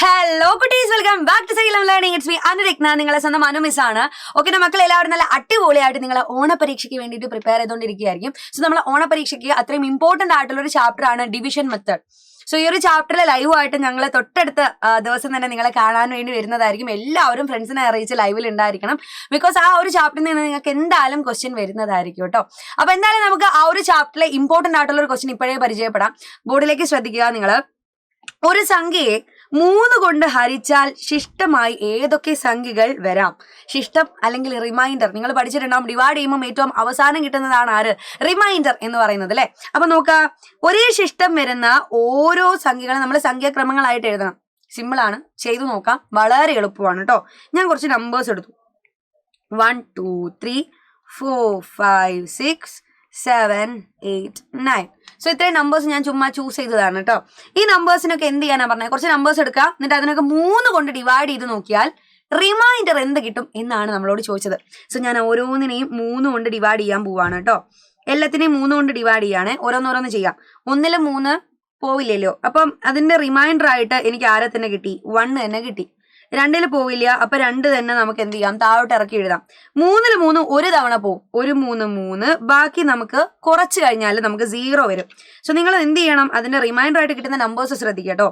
Hello കുട്ടീസ്, welcome back to Xylem Learning. It's me Anurakna, നിങ്ങളെ സ്വന്തം അനുമിസ് ആണ്. ഓക്കെ, മക്കൾ എല്ലാവരും നല്ല അടിപൊളിയായിട്ട് നിങ്ങൾ ഓണപരീക്ഷയ്ക്ക് വേണ്ടിയിട്ട് പ്രിപ്പയർ ചെയ്തുകൊണ്ടിരിക്കുകയായിരിക്കും. സോ നമ്മൾ ഓണപരീക്ഷയ്ക്ക് അത്രയും ഇമ്പോർട്ടന്റ് ആയിട്ടുള്ള ഒരു ചാപ്റ്റർ ആണ് ഡിവിഷൻ മെത്തേഡ്. സോ ഈ ഒരു ചാപ്റ്ററിൽ ലൈവായിട്ട് ഞങ്ങൾ തൊട്ടടുത്ത ദിവസം തന്നെ നിങ്ങളെ കാണാൻ വേണ്ടി വരുന്നതായിരിക്കും. എല്ലാവരും ഫ്രണ്ട്സിനെ അറിയിച്ച് ലൈവിൽ ഉണ്ടായിരിക്കണം. ബിക്കോസ് ആ ഒരു ചാപ്റ്ററിൽ നിന്ന് നിങ്ങൾക്ക് എന്തായാലും ക്വസ്റ്റ്യൻ വരുന്നതായിരിക്കും കേട്ടോ. അപ്പൊ എന്തായാലും നമുക്ക് ആ ഒരു ചാപ്റ്ററിലെ ഇമ്പോർട്ടന്റ് ആയിട്ടുള്ള ഒരു ക്വസ്റ്റ്യൻ ഇപ്പോഴേ പരിചയപ്പെടാം. ബോർഡിലേക്ക് ശ്രദ്ധിക്കുക നിങ്ങൾ. ഒരു സംഖ്യയെ 3 കൊണ്ട് ഹരിച്ചാൽ ശിഷ്ടമായി ഏതൊക്കെ സംഖ്യകൾ വരാം? ശിഷ്ടം അല്ലെങ്കിൽ റിമൈൻഡർ നിങ്ങൾ പഠിച്ചിട്ടുണ്ടാവും. ഡിവൈഡ് ചെയ്യുമ്പോൾ ഏറ്റവും അവസാനം കിട്ടുന്നതാണ് ആര്? റിമൈൻഡർ എന്ന് പറയുന്നത് അല്ലെ. അപ്പൊ നോക്കുക, ഒരേ ശിഷ്ടം വരുന്ന ഓരോ സംഖ്യകളും നമ്മൾ സംഖ്യാക്രമങ്ങളായിട്ട് എഴുതണം. സിമ്പിൾ ആണ്, ചെയ്തു നോക്കാം, വളരെ എളുപ്പമാണ് കേട്ടോ. ഞാൻ കുറച്ച് നമ്പേഴ്സ് എടുത്തു. 1 2 3 4 5 6 7 8 9. സോ ഇത്രയും നമ്പേഴ്സ് ഞാൻ ചുമ്മാ ചൂസ് ചെയ്തതാണ് കേട്ടോ. ഈ നമ്പേഴ്സിനൊക്കെ എന്ത് ചെയ്യാനാ പറഞ്ഞത്? കുറച്ച് നമ്പേഴ്സ് എടുക്കുക, എന്നിട്ട് അതിനൊക്കെ 3 കൊണ്ട് ഡിവൈഡ് ചെയ്ത് നോക്കിയാൽ റിമൈൻഡർ എന്ത് കിട്ടും എന്നാണ് നമ്മളോട് ചോദിച്ചത്. സോ ഞാൻ ഓരോന്നിനെയും 3 കൊണ്ട് ഡിവൈഡ് ചെയ്യാൻ പോവാണ് കേട്ടോ. എല്ലാത്തിനെയും 3 കൊണ്ട് ഡിവൈഡ് ചെയ്യാണ്. ഓരോന്നോരോന്ന് ചെയ്യാം. 1 3 പോവില്ലല്ലോ, അപ്പം അതിന്റെ റിമൈൻഡർ ആയിട്ട് എനിക്ക് ആരെ തന്നെ കിട്ടി? 1 തന്നെ കിട്ടി. 2 പോവില്ല, അപ്പൊ 2 തന്നെ നമുക്ക് എന്ത് ചെയ്യാം? താഴോട്ട് ഇറക്കി എഴുതാം. 3 3 ഒരു തവണ പോവും. 1 3 3. ബാക്കി നമുക്ക് കുറച്ച് കഴിഞ്ഞാൽ നമുക്ക് 0 വരും. സോ നിങ്ങൾ എന്ത് ചെയ്യണം? അതിന്റെ റിമൈൻഡർ ആയിട്ട് കിട്ടുന്ന നമ്പേഴ്സ് ശ്രദ്ധിക്കുക കേട്ടോ.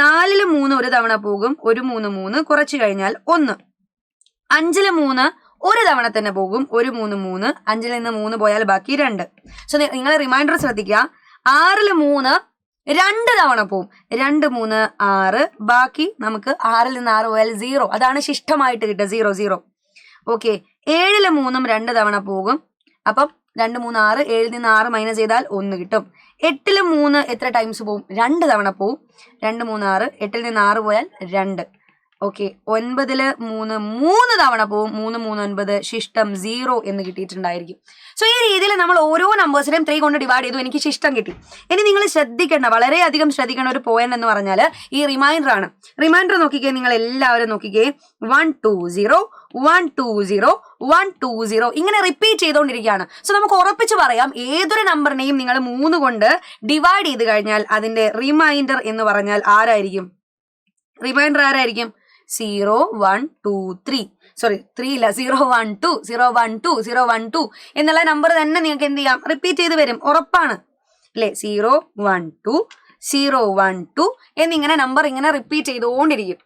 4 3 ഒരു തവണ പോകും. 1 3 3. കുറച്ച് കഴിഞ്ഞാൽ 1. 5 3 ഒരു തവണ തന്നെ പോകും. 1 3 3. 5 നിന്ന് 3 പോയാൽ ബാക്കി 2. സോ നിങ്ങൾ റിമൈൻഡർ ശ്രദ്ധിക്കുക. 6 3 2 തവണ പോവും. 2 3 6. ബാക്കി നമുക്ക് 6 നിന്ന് 6 പോയാൽ 0. അതാണ് ശിഷ്ടമായിട്ട് കിട്ടുക. 0 0. ഓക്കെ, 7 3 2 തവണ പോകും. അപ്പം 2 3 6. 7 നിന്ന് 6 മൈനസ് ചെയ്താൽ 1 കിട്ടും. 8 3 എത്ര ടൈംസ് പോവും? 2 തവണ പോവും. 2 3 6. 8 നിന്ന് 6 പോയാൽ 2. ഓക്കെ, 9 3 തവണ പോവും. 3 3 9. ശിഷ്ടം 0 എന്ന് കിട്ടിയിട്ടുണ്ടായിരിക്കും. സോ ഈ രീതിയിൽ നമ്മൾ ഓരോ നമ്പേഴ്സിനെയും 3 കൊണ്ട് ഡിവൈഡ് ചെയ്തു. എനിക്ക് ശിഷ്ടം കിട്ടി. ഇനി നിങ്ങൾ ശ്രദ്ധിക്കേണ്ട, വളരെയധികം ശ്രദ്ധിക്കേണ്ട ഒരു പോയിന്റ് എന്ന് പറഞ്ഞാൽ ഈ റിമൈൻഡർ ആണ്. റിമൈൻഡർ നോക്കിക്കേ, നിങ്ങൾ എല്ലാവരും നോക്കിക്കേ. 1 2 0 1 2 0 1 2 0 ഇങ്ങനെ റിപ്പീറ്റ് ചെയ്തുകൊണ്ടിരിക്കുകയാണ്. സോ നമുക്ക് ഉറപ്പിച്ച് പറയാം, ഏതൊരു നമ്പറിനെയും നിങ്ങൾ 3 കൊണ്ട് ഡിവൈഡ് ചെയ്ത് കഴിഞ്ഞാൽ അതിന്റെ റിമൈൻഡർ എന്ന് പറഞ്ഞാൽ ആരായിരിക്കും? റിമൈൻഡർ ആരായിരിക്കും? 0 1 2 3. സോറി, 3 ഇല്ല, 0 1 2 0 1 2 0 1 2 എന്നുള്ള നമ്പർ തന്നെ നിങ്ങൾക്ക് എന്ത് ചെയ്യാം? റിപ്പീറ്റ് ചെയ്ത് വരും, ഉറപ്പാണ് അല്ലെ. 0 1 2 0 1 2 എന്നിങ്ങനെ നമ്പർ ഇങ്ങനെ റിപ്പീറ്റ് ചെയ്തുകൊണ്ടിരിക്കും.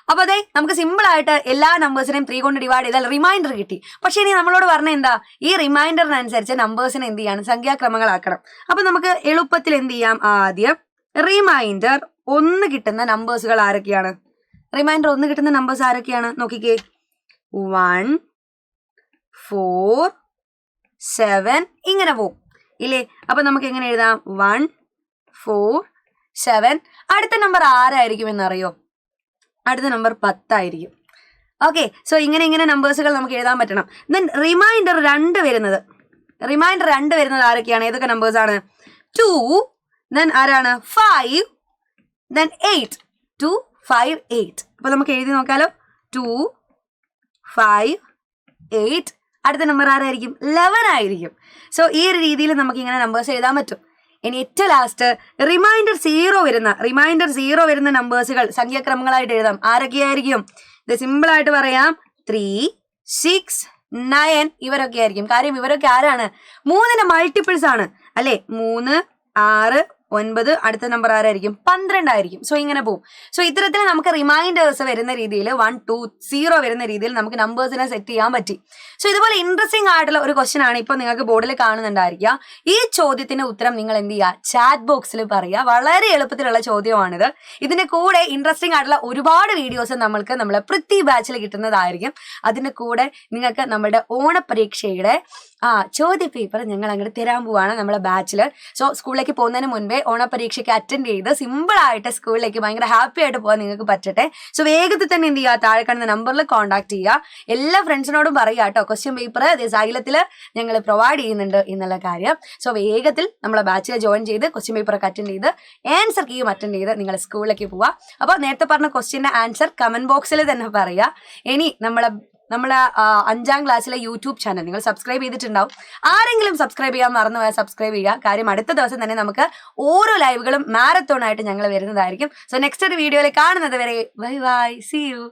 അപ്പൊ അതെ, നമുക്ക് സിമ്പിൾ ആയിട്ട് എല്ലാ നമ്പേഴ്സിനെയും 3 കൊണ്ട് ഡിവൈഡ് ചെയ്താൽ റിമൈൻഡർ കിട്ടി. പക്ഷെ ഇനി നമ്മളോട് പറഞ്ഞ എന്താ? ഈ റിമൈൻഡറിനനുസരിച്ച് നമ്പേഴ്സിനെ എന്ത് ചെയ്യണം? സംഖ്യാക്രമങ്ങളാക്കണം. അപ്പൊ നമുക്ക് എളുപ്പത്തിൽ എന്ത് ചെയ്യാം? ആദ്യം റിമൈൻഡർ 1 കിട്ടുന്ന നമ്പേഴ്സുകൾ ആരൊക്കെയാണ്? റിമൈൻഡർ 1 കിട്ടുന്ന നമ്പേഴ്സ് ആരൊക്കെയാണ്? നോക്കിക്കേ. 1 4 7 ഇങ്ങനെ പോവും ഇല്ലേ. അപ്പൊ നമുക്ക് എങ്ങനെ എഴുതാം? 1 4 7. അടുത്ത നമ്പർ ആരായിരിക്കും എന്നറിയോ? അടുത്ത നമ്പർ 10 ആയിരിക്കും. ഓക്കെ, സോ ഇങ്ങനെ നമ്പേഴ്സുകൾ നമുക്ക് എഴുതാൻ പറ്റണം. ദെൻ റിമൈൻഡർ 2 വരുന്നത് ആരൊക്കെയാണ്? ഏതൊക്കെ നമ്പേഴ്സ് ആണ്? 2. ദെൻ ആരാണ്? 5. ദെൻ 8. 2 5 8. അപ്പൊ നമുക്ക് എഴുതി നോക്കാലോ. 2 5 8. അടുത്ത നമ്പർ ആരായിരിക്കും? 11 ആയിരിക്കും. സോ ഈ ഒരു രീതിയിൽ നമുക്ക് ഇങ്ങനെ നമ്പേഴ്സ് എഴുതാൻ പറ്റും. ഇനി ഏറ്റവും ലാസ്റ്റ് റിമൈൻഡർ 0 വരുന്ന നമ്പേഴ്സുകൾ സംഖ്യാക്രമങ്ങളായിട്ട് എഴുതാം. ആരൊക്കെയായിരിക്കും? ഇത് സിമ്പിൾ ആയിട്ട് പറയാം. 3 6 9 ഇവരൊക്കെ ആയിരിക്കും. കാര്യം ഇവരൊക്കെ ആരാണ്? 3ന്റെ മൾട്ടിപ്പിൾസ് ആണ് അല്ലെ. 3 6 9. അടുത്ത നമ്പർ ആരായിരിക്കും? 12 ആയിരിക്കും. സോ ഇങ്ങനെ പോകും. സോ ഇത്തരത്തിൽ നമുക്ക് റിമൈൻഡേഴ്സ് വരുന്ന രീതിയിൽ 1 2 0 വരുന്ന രീതിയിൽ നമുക്ക് നമ്പേഴ്സിനെ സെറ്റ് ചെയ്യാൻ പറ്റി. സോ ഇതുപോലെ ഇൻട്രസ്റ്റിംഗ് ആയിട്ടുള്ള ഒരു ക്വസ്റ്റ്യൻ ആണ് ഇപ്പൊ നിങ്ങൾക്ക് ബോർഡിൽ കാണുന്നുണ്ടായിരിക്കുക. ഈ ചോദ്യത്തിന്റെ ഉത്തരം നിങ്ങൾ എന്ത് ചെയ്യുക? ചാറ്റ് ബോക്സിൽ പറയുക. വളരെ എളുപ്പത്തിലുള്ള ചോദ്യമാണിത്. ഇതിന്റെ കൂടെ ഇൻട്രസ്റ്റിംഗ് ആയിട്ടുള്ള ഒരുപാട് വീഡിയോസ് നമ്മൾക്ക് നമ്മളെ പൃഥ്വി ബാച്ചിൽ കിട്ടുന്നതായിരിക്കും. അതിന്റെ കൂടെ നിങ്ങൾക്ക് നമ്മുടെ ഓണപരീക്ഷയുടെ ചോദ്യ പേപ്പർ ഞങ്ങൾ അങ്ങോട്ട് തരാൻ പോവാണ് നമ്മളെ ബാച്ചിൽ. സോ സ്കൂളിലേക്ക് പോകുന്നതിന് മുൻപേ ഓണപരീക്ഷയ്ക്ക് അറ്റൻഡ് ചെയ്ത് സിമ്പിൾ ആയിട്ട് സ്കൂളിലേക്ക് ഭയങ്കര ഹാപ്പി ആയിട്ട് പോകാൻ നിങ്ങൾക്ക് പറ്റട്ടെ. സോ വേഗത്തിൽ തന്നെ എന്ത് ചെയ്യുക? താഴെ കാണുന്ന നമ്പറിൽ കോൺടാക്ട് ചെയ്യുക. എല്ലാ ഫ്രണ്ട്സിനോടും പറയുക കേട്ടോ, ക്വസ്റ്റ്യൻ പേപ്പർ സൈലത്തിൽ ഞങ്ങൾ പ്രൊവൈഡ് ചെയ്യുന്നുണ്ട് എന്നുള്ള കാര്യം. സോ വേഗത്തിൽ നമ്മളെ ബാച്ചിൽ ജോയിൻ ചെയ്ത് ക്വസ്റ്റ്യൻ പേപ്പർ ഒക്കെ അറ്റൻഡ് ചെയ്ത് ആൻസർ കീയും അറ്റൻഡ് ചെയ്ത് നിങ്ങൾ സ്കൂളിലേക്ക് പോവുക. അപ്പോൾ നേരത്തെ പറഞ്ഞ ക്വസ്റ്റ്യന്റെ ആൻസർ കമന്റ് ബോക്സിൽ തന്നെ പറയുക. ഇനി നമ്മളെ നമ്മളെ 5ാം ക്ലാസ്സിലെ യൂട്യൂബ് ചാനൽ നിങ്ങൾ സബ്സ്ക്രൈബ് ചെയ്തിട്ടുണ്ടാവും. ആരെങ്കിലും സബ്സ്ക്രൈബ് ചെയ്യാൻ മറന്നുപോയാൽ സബ്സ്ക്രൈബ് ചെയ്യുക. കാര്യം അടുത്ത ദിവസം തന്നെ നമുക്ക് ഓരോ ലൈവുകളും മാരത്തോൺ ആയിട്ട് ഞങ്ങൾ വരുന്നതായിരിക്കും. സോ നെക്സ്റ്റ് ഒരു വീഡിയോയിൽ കാണുന്നത് വരെ ബൈ ബൈ, സീ യു.